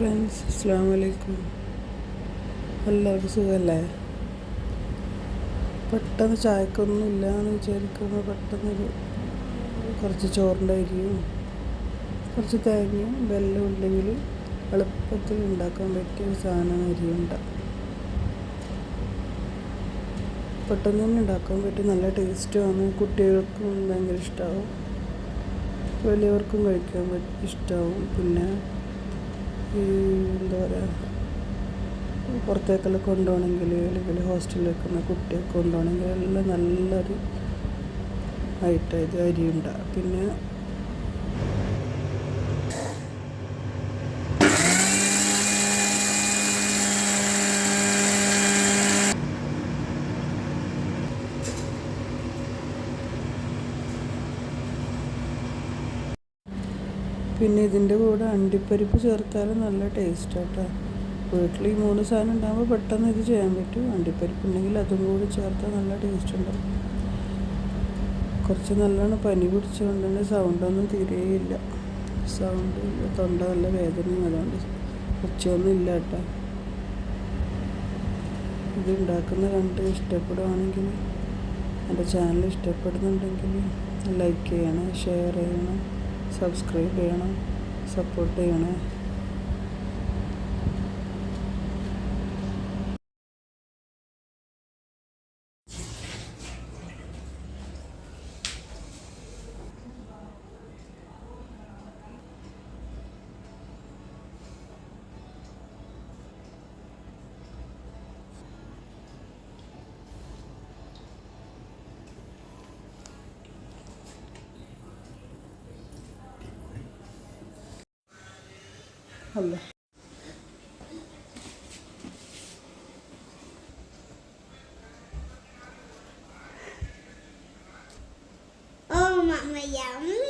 Friends, അസ്സലാമു അലൈക്കും. എല്ലാവർക്കും സുഖമല്ലേ? പെട്ടെന്ന് ചായക്കൊന്നും ഇല്ലയെന്ന് വിചാരിക്കുമ്പോൾ കുറച്ച് ചോറിൻ്റെ അരിയും കുറച്ച് തേങ്ങയും വെല്ലം ഉണ്ടെങ്കിൽ എളുപ്പത്തിൽ ഉണ്ടാക്കാൻ പറ്റിയ ഒരു സാധനം അരിയുണ്ട. പെട്ടെന്ന് തന്നെ ഉണ്ടാക്കാൻ പറ്റും, നല്ല ടേസ്റ്റുമാണ്. കുട്ടികൾക്കും ഭയങ്കര ഇഷ്ടമാവും, വലിയവർക്കും കഴിക്കാൻ ഇഷ്ടമാവും. പിന്നെ എന്താ പറയുക, പുറത്തേക്കെല്ലാം കൊണ്ടുപോകണമെങ്കിൽ അല്ലെങ്കിൽ ഹോസ്റ്റലിൽ വെക്കുന്ന കുട്ടികൾക്ക് കൊണ്ടുപോകണമെങ്കിൽ എല്ലാം നല്ലൊരു ഐറ്റം ഇത് അരിയുണ്ട. പിന്നെ ഇതിൻ്റെ കൂടെ അണ്ടിപ്പരിപ്പ് ചേർത്താലും നല്ല ടേസ്റ്റ് കേട്ടോ. വീട്ടിൽ ഈ 3 സാധനം ഉണ്ടാകുമ്പോൾ പെട്ടെന്ന് ഇത് ചെയ്യാൻ പറ്റും. അണ്ടിപ്പരിപ്പ് ഉണ്ടെങ്കിൽ അതും കൂടി ചേർത്താൽ നല്ല ടേസ്റ്റ് ഉണ്ടാവും. കുറച്ച് നല്ലോണം പനി പിടിച്ചുകൊണ്ട് തന്നെ സൗണ്ടൊന്നും തീരെയില്ല. സൗണ്ട് ഇല്ല, തൊണ്ട നല്ല വേദനയും, അതുകൊണ്ട് ഉച്ചയൊന്നും ഇല്ല കേട്ടോ. ഇത് ഉണ്ടാക്കുന്ന കണ്ട് ഇഷ്ടപ്പെടുകയാണെങ്കിൽ, എൻ്റെ ചാനൽ ഇഷ്ടപ്പെടുന്നുണ്ടെങ്കിൽ ലൈക്ക് ചെയ്യണം, ഷെയർ ചെയ്യണം, സബ്സ്ക്രൈബ് ചെയ്യണം, സപ്പോർട്ട് ചെയ്യണേ. അല്ല, Oh, Mama, yummy.